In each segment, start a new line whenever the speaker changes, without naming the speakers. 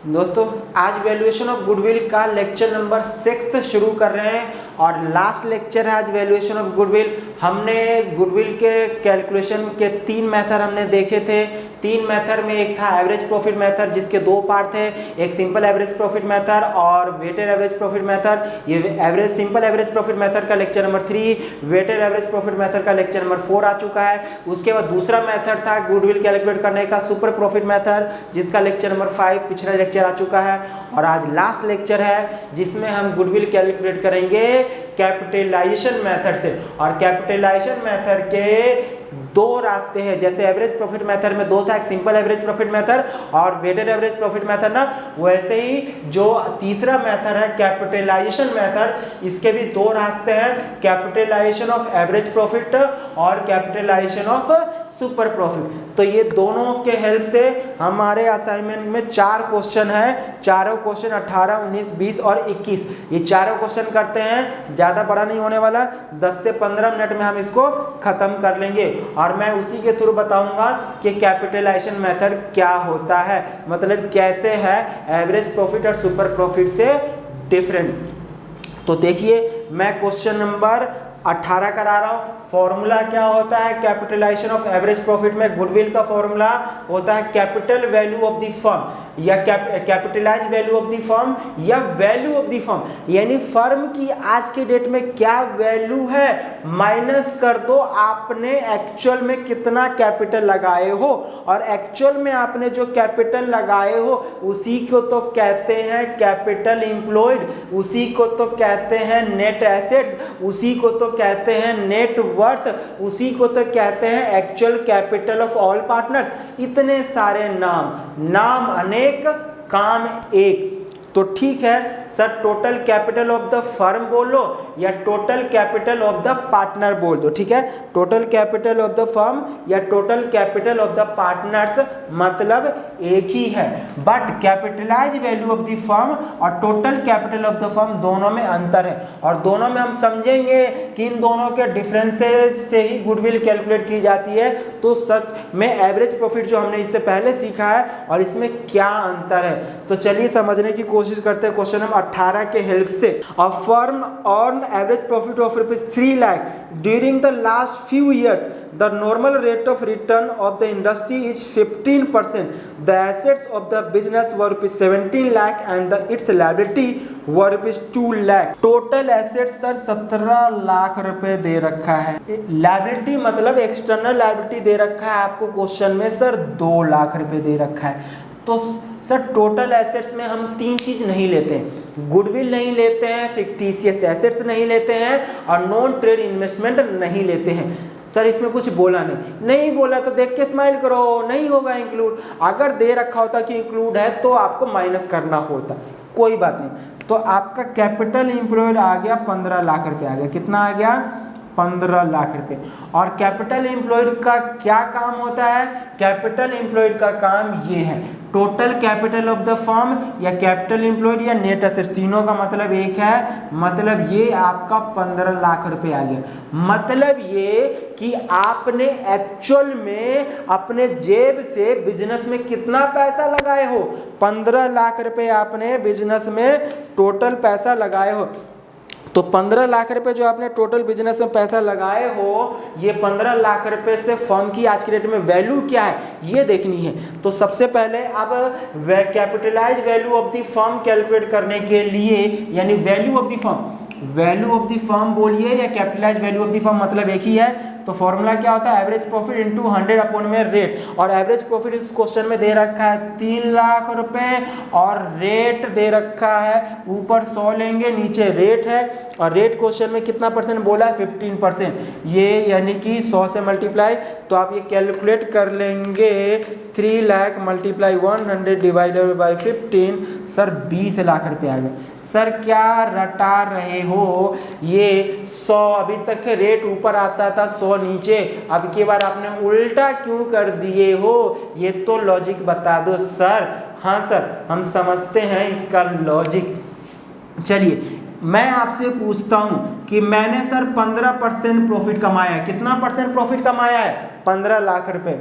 दोस्तों आज valuation of goodwill का लेक्चर नंबर 6 शुरू कर रहे हैं और लास्ट लेक्चर है आज वैल्यूएशन ऑफ गुडविल। हमने गुडविल के कैलकुलेशन के 3 मेथड हमने देखे थे। 3 मेथड में एक था एवरेज प्रॉफिट मेथड जिसके 2 पार्ट थे, एक सिंपल एवरेज प्रॉफिट मेथड और वेटेड एवरेज प्रॉफिट मेथड। ये सिंपल एवरेज प्रॉफिट मेथड का lecture number 3, weighted average profit method का लेक्चर नंबर 4 आ चुका है। उसके बाद दूसरा मेथड था गुडविल कैलकुलेट करने का सुपर प्रॉफिट मेथड जिसका लेक्चर नंबर 5 पिछला लेक्चर आ चुका है। और आज लास्ट लेक्चर है जिसमें हम गुडविल कैलकुलेट करेंगे कैपिटलाइजेशन मेथड से। और कैपिटलाइजेशन मेथड के 2 रास्ते हैं, जैसे एवरेज प्रॉफिट मेथड में 2 था, एक सिंपल एवरेज प्रॉफिट मेथड और वेटेड एवरेज प्रॉफिट मेथड ना, वैसे ही जो तीसरा मेथड है कैपिटलाइजेशन मेथड, इसके भी 2 रास्ते हैं, कैपिटलाइजेशन ऑफ एवरेज प्रॉफिट और कैपिटलाइजेशन ऑफ सुपर प्रॉफिट। तो ये दोनों के हेल्प से हमारे असाइनमेंट में 4 क्वेश्चन है। चारों क्वेश्चन 18, 19, 20 और 21, ये चारों क्वेश्चन करते हैं। ज़्यादा बड़ा नहीं होने वाला, 10 से 15 मिनट में हम इसको खत्म कर लेंगे और मैं उसी के थ्रू बताऊंगा कि कैपिटलाइजेशन मेथड क्या होता है, मतलब कैसे है एवरेज प्रॉफिट और सुपर प्रॉफिट से डिफरेंट। तो देखिए मैं क्वेश्चन नंबर 18 करा रहा हूँ। फॉर्मूला क्या होता है कैपिटलाइजेशन ऑफ एवरेज प्रॉफिट में? गुडविल का फॉर्मूला होता है capital value of the firm या capitalise value of the firm या वैल्यू ऑफ द फर्म, यानी फर्म की आज के डेट में क्या वैल्यू है माइनस कर दो आपने एक्चुअल में कितना कैपिटल लगाए हो, और एक्चुअल में आपने जो कैपिटल लगाए हो उसी को तो कहते हैं कैपिटल एम्प्लॉयड, उसी को तो कहते हैं नेट एसेट्स, उसी को तो कहते हैं नेट वर्थ, उसी को तो कहते हैं actual capital of all partners. इतने सारे नाम अनेक काम एक। तो ठीक है sir, total capital of the firm बोलो या total capital of the partner बोल दो, ठीक है। Total capital of the firm या total capital of the partners मतलब एक ही है, but capitalise value of the firm और total capital of the firm दोनों में अंतर है। और दोनों में हम समझेंगे कि इन दोनों के डिफरेंसेस से ही गुडविल कैलकुलेट की जाती है। तो सच में एवरेज प्रॉफिट जो हमने इससे पहले सीखा है और इसमें क्या अंतर है, तो चलिए समझने की कोशिश करते हैं। क्वेश्चन नंबर 18 के हेल्प से, a firm earn average profit of ₹3 lakh during the last few years, the normal rate of return of the industry is 15%, the assets of the business were ₹17 lakh and it's liability were ₹2 lakh. Total assets sir 17 lakh रुपए दे रखा है, liability मतलब external liability दे रखा है आपको question में sir 2 lakh रुपए दे रखा है। तो सर टोटल एसेट्स में हम 3 चीज नहीं लेते हैं, गुडविल नहीं लेते हैं, फिक्टिशियस एसेट्स नहीं लेते हैं और नॉन ट्रेड इन्वेस्टमेंट नहीं लेते हैं। सर इसमें कुछ बोला नहीं बोला तो देख के स्माइल करो, नहीं होगा इंक्लूड। अगर दे रखा होता कि इंक्लूड है तो आपको माइनस करना होता, कोई बात नहीं। तो आपका कैपिटल एम्प्लॉयड आ गया 15 लाख रुपए आ गया। कितना आ गया? 15 लाख रुपए। और कैपिटल एम्प्लॉयड का क्या काम होता है? कैपिटल एम्प्लॉयड का काम ये है, total capital of the firm या कैपिटल एम्प्लॉयड या नेट एसेट्स, तीनों का मतलब एक है। मतलब ये आपका 15 लाख रुपए आ गया। मतलब ये कि आपने एक्चुअल में अपने जेब से बिजनेस में कितना पैसा लगाए हो? 15 लाख रुपए आपने बिजनेस में टोटल पैसा लगाए हो। तो 15 लाख रुपए जो आपने टोटल बिजनेस में पैसा लगाए हो, ये 15 लाख रुपए से फर्म की आज की डेट में वैल्यू क्या है ये देखनी है। तो सबसे पहले अब capitalise value of the firm calculate करने के लिए, यानी वैल्यू ऑफ द फर्म बोलिए या capitalise value of the firm मतलब एक ही है। तो फॉर्मूला क्या होता है? एवरेज प्रॉफिट इनटू 100 अपॉन में रेट। और एवरेज प्रॉफिट इस क्वेश्चन में दे रखा है 3 लाख रुपए और रेट दे रखा है, ऊपर 100 लेंगे नीचे रेट है। और रेट क्वेश्चन में कितना परसेंट बोला है? 15%। ये यानी कि 100 से मल्टीप्लाई, तो आप ये कैलकुलेट कर लेंगे 3 lakh multiply 100 divided by 15, sir 20 lakh रुपए आ गए। सर क्या रटा रहे हो? ये 100 अभी तक रेट ऊपर आता था, 100 नीचे, अब की बार आपने उल्टा क्यों कर दिए हो? ये तो लॉजिक बता दो सर। हाँ सर हम समझते हैं इसका लॉजिक। चलिए मैं आपसे पूछता हूं कि मैंने सर 15% प्रॉफिट कमाया है। कितना परसेंट प्रॉफिट कमाया है? 15 लाख रुपए।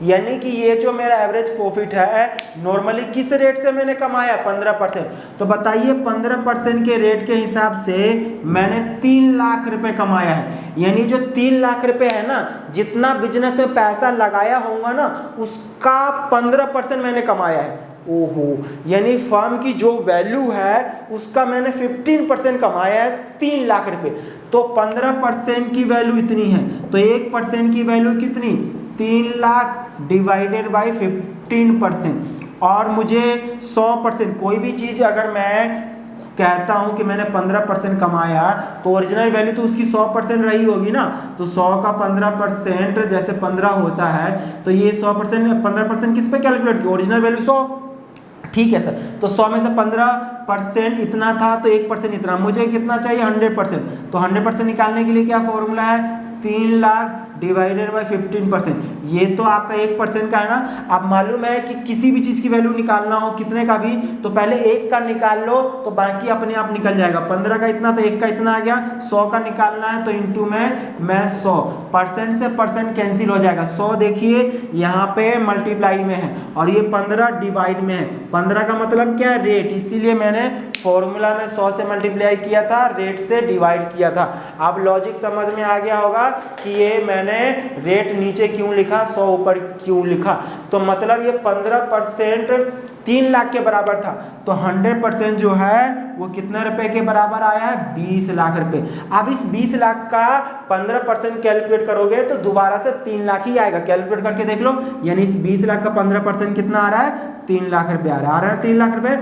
यानी कि ये जो मेरा एवरेज प्रॉफिट है नॉर्मली किस रेट से मैंने कमाया 15%। तो बताइए 15% के रेट के हिसाब से मैंने 3 लाख रुपए कमाया है। यानी जो 3 लाख रुपए है ना, जितना बिजनेस में पैसा लगाया होगा ना उसका 15% मैंने कमाया है। ओहो, यानी फर्म की जो वैल्यू है उसका मैंने 15% कमाया है 3 लाख रुपए। तो 15% की वैल्यू इतनी है, तो 1% की वैल्यू कितनी, 3 लाख डिवाइडेड बाई 15%। और मुझे 100%, कोई भी चीज़ अगर मैं कहता हूं कि मैंने 15% कमाया तो ओरिजिनल वैल्यू तो उसकी 100% रही होगी ना। तो 100 का 15% जैसे 15 होता है, तो ये 100% 15% किस पे कैलकुलेट किया, ओरिजिनल वैल्यू 100। ठीक है सर, तो 100 में से 15% इतना था तो 1% इतना, मुझे कितना चाहिए 100%। तो 100% निकालने के लिए क्या फॉर्मूला है, 3 लाख डिवाइडेड बाई 15%। ये तो आपका 1% का है ना। अब मालूम है कि किसी भी चीज़ की वैल्यू निकालना हो कितने का भी, तो पहले 1 का निकाल लो तो बाकी अपने आप निकल जाएगा। 15 का इतना तो 1 का इतना आ गया। 100 का निकालना है तो इंटू में मैं 100, परसेंट से परसेंट कैंसिल हो जाएगा। 100 देखिए यहाँ पे मल्टीप्लाई में है और ये 15 डिवाइड में है। 15 का मतलब क्या है, रेट, इसीलिए मैंने फॉर्मूला में 100 से मल्टीप्लाई किया था, रेट से डिवाइड किया था। अब लॉजिक समझ में आ गया होगा कि ये मैंने रेट नीचे क्यों लिखा, 100 ऊपर क्यों लिखा। तो मतलब ये 15% 3 लाख के बराबर था, तो 100% जो है वो कितने रुपए के बराबर आया है, 20 लाख रुपए। अब इस 20 लाख का 15% कैलकुलेट करोगे तो दोबारा से 3 लाख ही आएगा। कैलकुलेट करके देख लो, यानी इस 20 लाख का 15% कितना आ रहा है, 3 लाख रुपए आ रहा है 3 लाख रुपए।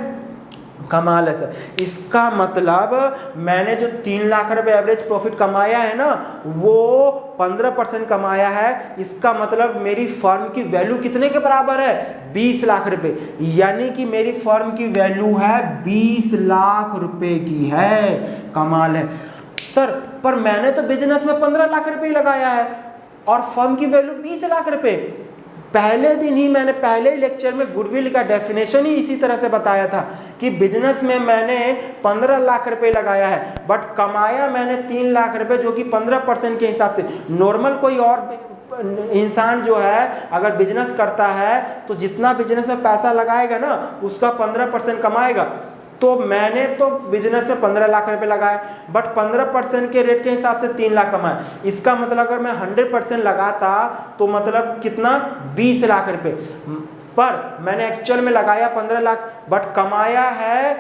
कमाल है सर। इसका मतलब मैंने जो 3 लाख रुपए एवरेज प्रॉफिट कमाया है ना, वो 15% कमाया है। इसका मतलब मेरी फर्म की वैल्यू कितने के बराबर है, 20 लाख रुपए। यानी कि मेरी फर्म की वैल्यू है 20 लाख रुपए की है। कमाल है सर, पर मैंने तो बिजनेस में 15 लाख रुपए लगाया है और फर्म की वैल्यू 20 लाख रुपए। पहले दिन ही मैंने पहले लेक्चर में गुडविल का डेफिनेशन ही इसी तरह से बताया था कि बिजनेस में मैंने 15 लाख रुपए लगाया है बट कमाया मैंने 3 लाख रुपए, जो कि 15% के हिसाब से। नॉर्मल कोई और इंसान जो है अगर बिजनेस करता है तो जितना बिजनेस में पैसा लगाएगा ना उसका 15% कमाएगा। तो मैंने तो बिजनेस में 15 लाख रुपए लगाए बट 15% के रेट के हिसाब से 3 लाख कमाए। इसका मतलब अगर मैं 100% लगाता तो मतलब कितना, 20 लाख रुपए। पर मैंने एक्चुअल में लगाया 15 लाख बट कमाया है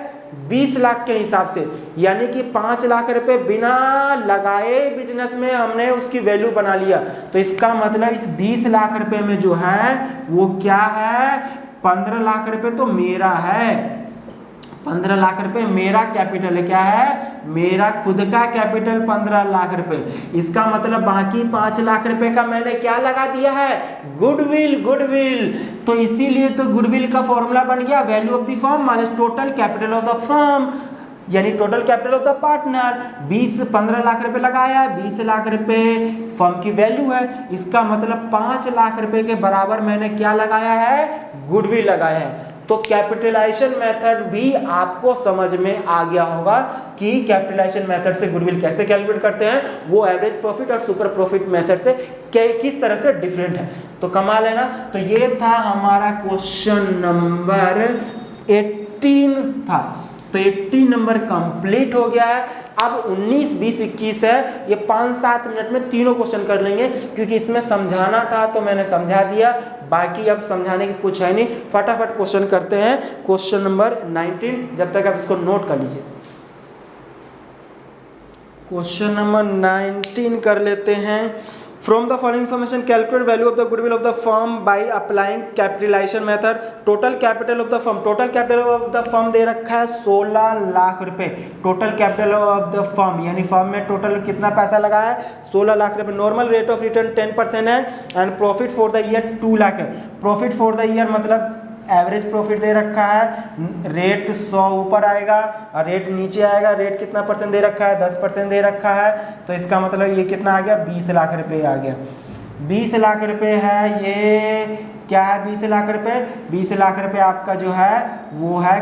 20 लाख के हिसाब से। यानी कि 5 लाख रुपए बिना लगाए बिजनेस में हमने उसकी वैल्यू बना लिया। तो इसका मतलब इस 20 लाख रुपए में जो है वो क्या है, 15 लाख रुपए तो मेरा है। 15 लाख रुपए मेरा कैपिटल है। क्या है, मेरा खुद का कैपिटल 15 लाख रुपए। इसका मतलब बाकी 5 लाख रुपए का मैंने क्या लगा दिया है, गुडविल। गुडविल तो इसीलिए तो गुडविल का फॉर्मूला बन गया value of the firm minus total capital of the firm, यानी total capital of the partner. 15 lakh रुपए लगाया, 20 लाख रुपए फर्म की वैल्यू है। इसका मतलब 5 लाख रुपए के बराबर मैंने क्या लगाया है, गुडविल लगाया है। तो कैपिटलाइजेशन मेथड भी आपको समझ में आ गया होगा कि कैपिटलाइजेशन मेथड से गुडविल कैसे कैलकुलेट करते हैं, वो एवरेज प्रॉफिट और सुपर प्रॉफिट मेथड से किस तरह से डिफरेंट है। तो कमाल है ना। तो ये था हमारा क्वेश्चन नंबर 18 था। तो 18 नंबर कंप्लीट हो गया है। अब 19, 20, 21 है, ये 5-7 मिनट में तीनों क्वेश्चन कर लेंगे क्योंकि इसमें समझाना था तो मैंने समझा दिया। बाकी अब समझाने की कुछ है नहीं, फटाफट क्वेश्चन करते हैं। क्वेश्चन नंबर 19, जब तक आप इसको नोट कर लीजिए। क्वेश्चन नंबर 19 कर लेते हैं। From the following information, calculate value of the goodwill of the firm by applying capitalization method. Total capital of the firm, total capital of the firm दे रखा है 16 लाख रुपए। Total capital of the firm यानी firm में total कितना पैसा लगा है, 16 लाख रुपए। नॉर्मल रेट ऑफ रिटर्न 10% है and profit for the year 2 lakh है। प्रॉफिट फॉर द ईयर मतलब एवरेज प्रॉफिट दे रखा है, रेट 100 ऊपर आएगा और रेट नीचे आएगा। रेट कितना परसेंट दे रखा है, 10% दे रखा है। तो इसका मतलब ये कितना आ गया, 20 लाख रुपए आ गया। 20 लाख रुपए है, ये क्या है 20 लाख रुपए, 20 लाख रुपए आपका जो है वो है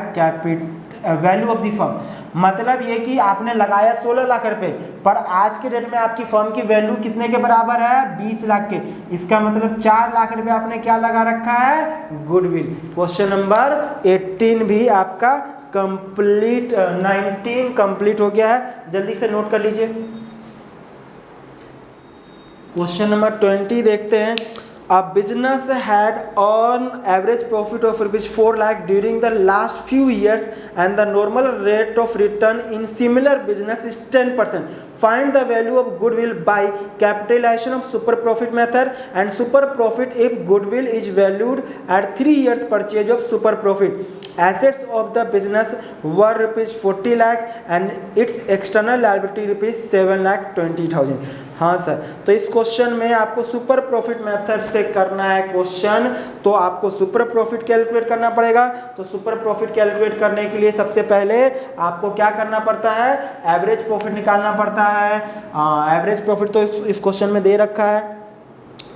वैल्यू ऑफ द फर्म, मतलब ये कि आपने लगाया 16 लाख रुपए, पर आज के डेट में आपकी फर्म की वैल्यू कितने के बराबर है, 20 लाख के। इसका मतलब 4 लाख रुपए आपने क्या लगा रखा है, गुडविल। क्वेश्चन नंबर 18 भी आपका कंप्लीट, 19 कंप्लीट हो गया है, जल्दी से नोट कर लीजिए। क्वेश्चन नंबर 20 देखते हैं। A business had on average profit of ₹4 lakh during the last few years and the normal rate of return in similar business is 10%. Find the value of goodwill by capitalization of super profit method and super profit if goodwill is valued at 3 years purchase of super profit. Assets of the business were ₹40 lakh and its external liability ₹7,20,000. हाँ sir, तो इस question में आपको super profit method से करना है question, तो आपको सुपर प्रॉफिट कैलकुलेट करना पड़ेगा। तो सुपर प्रॉफिट कैलकुलेट करने के लिए सबसे पहले आपको क्या करना पड़ता है, एवरेज प्रॉफिट निकालना पड़ता है। एवरेज प्रॉफिट तो इस क्वेश्चन में दे रखा है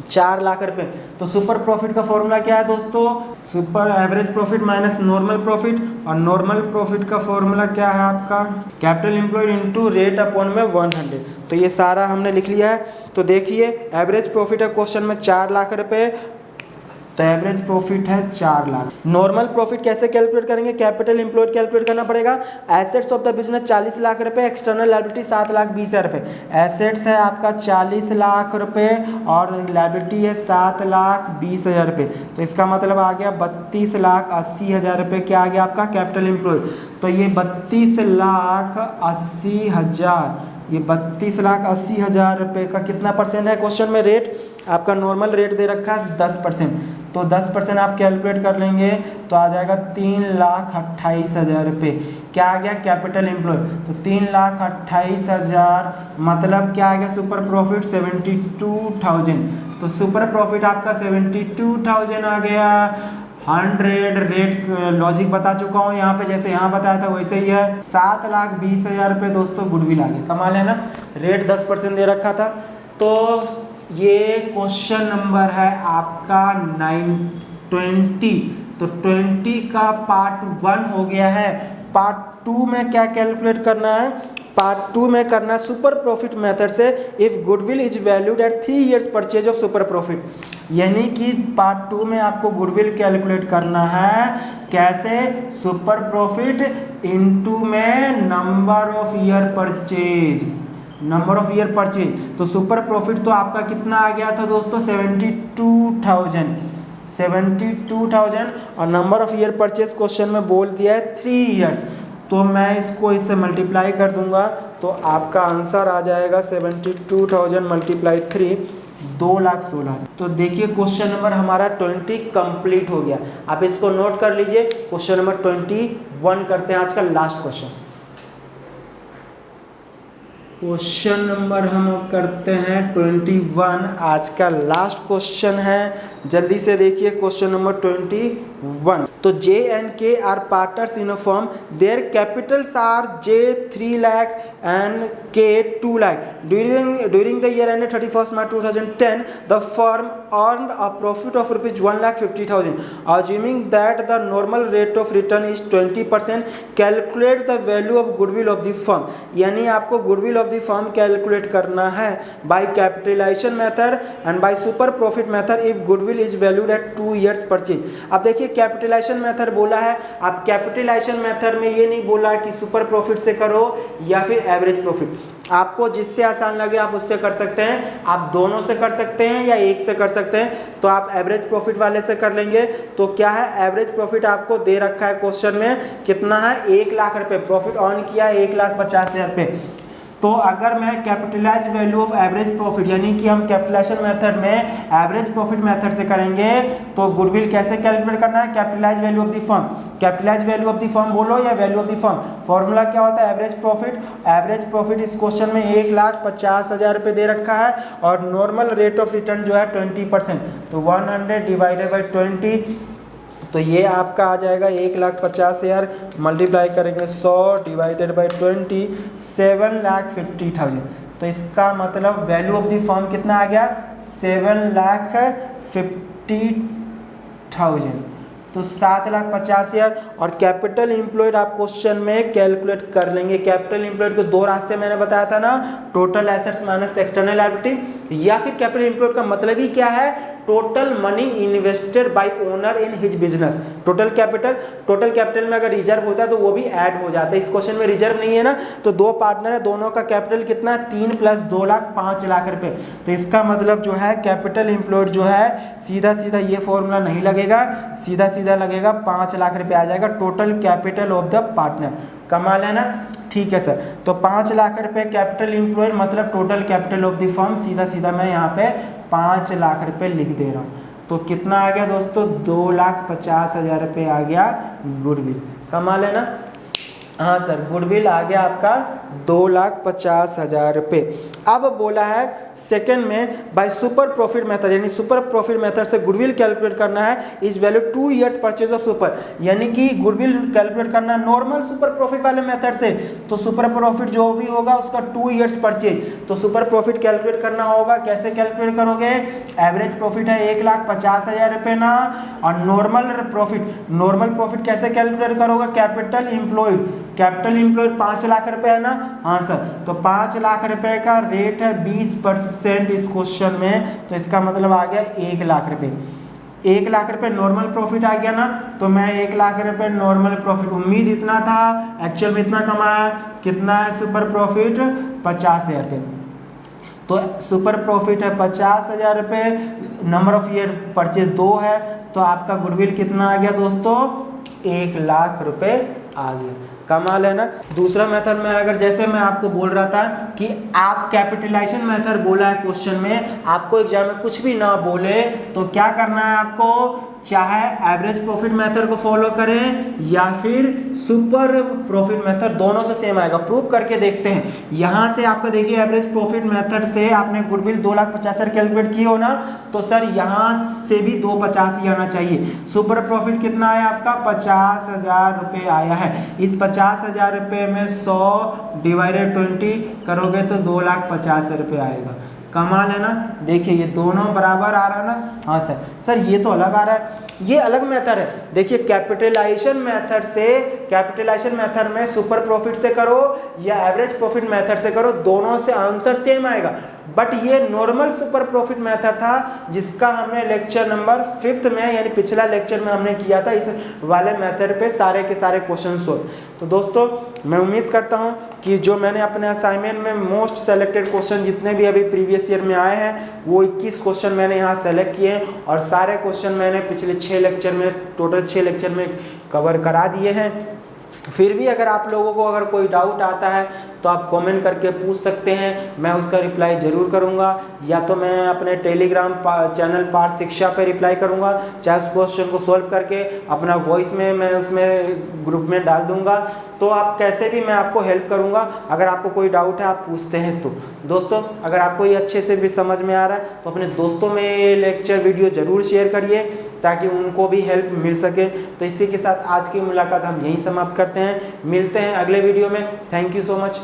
4 लाख रुपए। तो सुपर प्रॉफिट का फॉर्मूला क्या है दोस्तों, super average profit minus normal profit, और नॉर्मल प्रॉफिट का फॉर्मूला क्या है आपका, capital employed into rate upon में 100। तो ये सारा हमने लिख लिया है। तो देखिए एवरेज प्रॉफिट है क्वेश्चन में 4 लाख रुपए, तो एवरेज प्रॉफिट है 4 लाख। नॉर्मल प्रॉफिट कैसे कैलकुलेट करेंगे, कैपिटल एम्प्लॉयड कैलकुलेट करना पड़ेगा। Assets of the business 40 lakh रुपए, एक्सटर्नल लायबिलिटी 7,20,000 रुपए। एसेट्स है आपका 40 लाख रुपए और लायबिलिटी है 7,20,000 रुपए। तो इसका मतलब आ गया 32,80,000 रुपए। क्या आ गया आपका कैपिटल एम्प्लॉयड, तो ये 32,80,000, ये 32,80,000 रुपए का कितना परसेंट है क्वेश्चन में रेट, आपका नॉर्मल रेट दे रखा है 10%। तो 10% आप कैलकुलेट कर लेंगे तो आ जाएगा 3,28,000 रुपये। क्या आ गया कैपिटल एम्प्लॉय, तो 3,28,000 मतलब क्या आ गया सुपर प्रॉफिट 72,000। तो सुपर प्रॉफिट आपका 72,000 आ गया। 100 रेट लॉजिक बता चुका हूँ यहाँ पे, जैसे यहाँ बताया था वैसे ही है। 7,20,000 रुपये दोस्तों गुडविल आ गया, कमाल है ना। रेट 10% दे रखा था। तो ये क्वेश्चन नंबर है आपका 920। तो 20 का पार्ट 1 हो गया है। पार्ट 2 में क्या कैलकुलेट करना है, पार्ट 2 में करना सुपर प्रॉफिट मेथड से if goodwill is valued at 3 years purchase of super profit. यानी कि पार्ट 2 में आपको गुडविल कैलकुलेट करना है कैसे, सुपर प्रॉफिट इनटू में number of year purchase, number of year purchase. तो सुपर प्रॉफिट तो आपका कितना आ गया था दोस्तों 72,000 और number of year purchase question में बोल दिया है 3 years। तो मैं इसको इससे मल्टीप्लाई कर दूंगा तो आपका आंसर आ जाएगा 72,000 मल्टीप्लाई 3, 2,16,000। तो देखिए क्वेश्चन नंबर हमारा 20 कंप्लीट हो गया। आप इसको नोट कर लीजिए। क्वेश्चन नंबर 21 करते हैं आज का लास्ट क्वेश्चन। क्वेश्चन नंबर हम करते हैं 21, आज का लास्ट क्वेश्चन है। जल्दी से देखिए क्वेश्चन नंबर 21। तो J and K are partners in a firm. Their capitals are J 3 lakh and K 2 lakh. During the year ended 31st March 2010, the firm earned a profit of ₹1,50,000. Assuming that the normal rate of return is 20%, calculate the value of goodwill of the firm. यानी आपको goodwill of the firm calculate करना है by capitalization method and by super profit method if goodwill is valued at 2 years purchase. अब देखिए capitalisation method बोला है। आप capitalisation method में ये नहीं बोला कि सुपर प्रॉफिट से करो या फिर एवरेज प्रॉफिट, आपको जिससे आसान लगे आप उससे कर सकते हैं। आप दोनों से कर सकते हैं या एक से कर सकते हैं। तो आप एवरेज प्रॉफिट वाले से कर लेंगे। तो क्या है, एवरेज प्रॉफिट आपको दे रखा है क्वेश्चन में कितना है, 1 लाख रुपए प्रॉफिट ऑन किया, 1,50,000 रुपये। तो अगर मैं capitalise value of average profit यानी कि हम कैपिटलाइजेशन मेथड में एवरेज प्रॉफिट मेथड से करेंगे तो गुडविल कैसे कैलकुलेट करना है, capitalise value of the firm. Capitalise value of the firm बोलो या value of the firm, formula क्या होता है एवरेज प्रॉफिट। एवरेज प्रॉफिट इस क्वेश्चन में 1,50,000 रुपये दे रखा है और नॉर्मल रेट ऑफ रिटर्न जो है 20%। तो 100 डिवाइडेड बाई 20, तो ये आपका आ जाएगा 1,50,000 मल्टीप्लाई करेंगे 100 डिवाइडेड बाई 20, 7,50,000। तो इसका मतलब वैल्यू ऑफ द फर्म कितना आ गया, 7,50,000। तो 7,50,000 और कैपिटल एम्प्लॉयड आप क्वेश्चन में कैलकुलेट कर लेंगे। कैपिटल एम्प्लॉयड को दो रास्ते मैंने बताया था ना, total assets minus external liability, या फिर कैपिटल एम्प्लॉयड का मतलब ही क्या है, total money invested bye owner in his business. Total capital में अगर रिजर्व होता है तो वो भी ऐड हो जाता है। इस क्वेश्चन में रिजर्व नहीं है ना, तो दो पार्टनर है, दोनों का कैपिटल कितना है, 3 + 2 लाख 5 लाख रुपए। तो इसका मतलब जो है कैपिटल एम्प्लॉयड जो है सीधा सीधा ये फॉर्मूला नहीं लगेगा, सीधा सीधा लगेगा 5 लाख रुपए आ जाएगा total capital of the partner. कमाल है ना, ठीक है सर। तो 5 लाख रुपए कैपिटल एम्प्लॉयड मतलब total capital of the firm, सीधा सीधा मैं यहाँ पे 5 लाख रुपए लिख दे रहा हूँ। तो कितना आ गया दोस्तों, 2,50,000 रुपये आ गया गुडविल। कमाल है ना, हाँ सर, गुडविल आ गया आपका 2,50,000 रुपये। अब बोला है सेकंड में बाय सुपर प्रॉफिट मेथड, यानी सुपर प्रॉफिट मेथड से गुडविल कैलकुलेट करना है is value 2 years purchase of super, यानी कि गुडविल कैलकुलेट करना नॉर्मल सुपर प्रॉफिट वाले मेथड से। तो सुपर प्रॉफिट जो भी होगा उसका 2 ईयर्स परचेज, तो सुपर प्रॉफिट कैलकुलेट करना होगा। कैसे कैलकुलेट करोगे, एवरेज प्रॉफिट है 1,50,000 रुपये ना, और नॉर्मल प्रॉफिट कैसे कैलकुलेट करोगे, कैपिटल एम्प्लॉयड 5 लाख रुपए है ना, हाँ सर। तो 5 लाख रुपए का रेट है 20% इस क्वेश्चन में, तो इसका मतलब आ गया 1 लाख रुपए। 1 लाख रुपए नॉर्मल प्रॉफिट आ गया ना, तो मैं 1 लाख रुपए नॉर्मल प्रॉफिट, उम्मीद इतना था, एक्चुअल में इतना कमाया। कितना है सुपर प्रॉफिट, 50,000 रुपये। तो सुपर प्रॉफिट है 50,000 रुपये, नंबर ऑफ ईयर परचेज 2 है, तो आपका गुडविल कितना आ गया दोस्तों, 1 लाख रुपए आ गया। कमाल है ना। दूसरा मेथड में अगर जैसे मैं आपको बोल रहा था कि आप कैपिटलाइजेशन मेथड बोला है क्वेश्चन में, आपको एग्जाम में कुछ भी ना बोले तो क्या करना है आपको, चाहे एवरेज प्रॉफिट मेथड को फॉलो करें या फिर सुपर प्रॉफिट मेथड, दोनों से सेम आएगा। प्रूव करके देखते हैं। यहाँ से आपका देखिए एवरेज प्रॉफिट मेथड से आपने गुडविल 2,50,000 कैलकुलेट किए हो ना, तो सर यहाँ से भी 250 ही आना चाहिए। सुपर प्रॉफिट कितना आया आपका, 50,000 रुपये आया है। इस 50,000 रुपये में 100 / 20 करोगे तो 2,50,000 रुपये आएगा। कमाल है ना, देखिए ये दोनों बराबर आ रहा है ना, हाँ सर ये तो अलग आ रहा है, ये अलग मेथड है। देखिए कैपिटलाइजेशन मेथड में सुपर प्रॉफिट से करो या एवरेज प्रॉफिट मेथड से करो, दोनों से आंसर सेम आएगा। बट ये नॉर्मल सुपर प्रॉफिट मेथड था जिसका हमने लेक्चर नंबर 5 में, यानी पिछला लेक्चर में हमने किया था इस वाले मेथड पे सारे के सारे क्वेश्चन सोल्व। तो दोस्तों मैं उम्मीद करता हूँ कि जो मैंने अपने असाइनमेंट में मोस्ट सेलेक्टेड क्वेश्चन जितने भी अभी प्रीवियस ईयर में आए हैं वो 21 क्वेश्चन मैंने यहाँ सेलेक्ट किए हैं, और सारे क्वेश्चन मैंने पिछले 6 लेक्चर में, टोटल 6 लेक्चर में कवर करा दिए हैं। फिर भी अगर आप लोगों को अगर कोई डाउट आता है तो आप कमेंट करके पूछ सकते हैं, मैं उसका रिप्लाई ज़रूर करूंगा, या तो मैं अपने टेलीग्राम चैनल पार्थ शिक्षा पे रिप्लाई करूंगा, चाहे उस क्वेश्चन को सॉल्व करके अपना वॉइस में मैं उसमें ग्रुप में डाल दूंगा। तो आप कैसे भी मैं आपको हेल्प करूंगा, अगर आपको कोई डाउट है आप पूछते हैं तो। दोस्तों अगर आपको ये अच्छे से भी समझ में आ रहा है तो अपने दोस्तों में ये लेक्चर वीडियो ज़रूर शेयर करिए ताकि उनको भी हेल्प मिल सके। तो इसी के साथ आज की मुलाकात हम यहीं समाप्त करते हैं, मिलते हैं अगले वीडियो में। Thank you so much.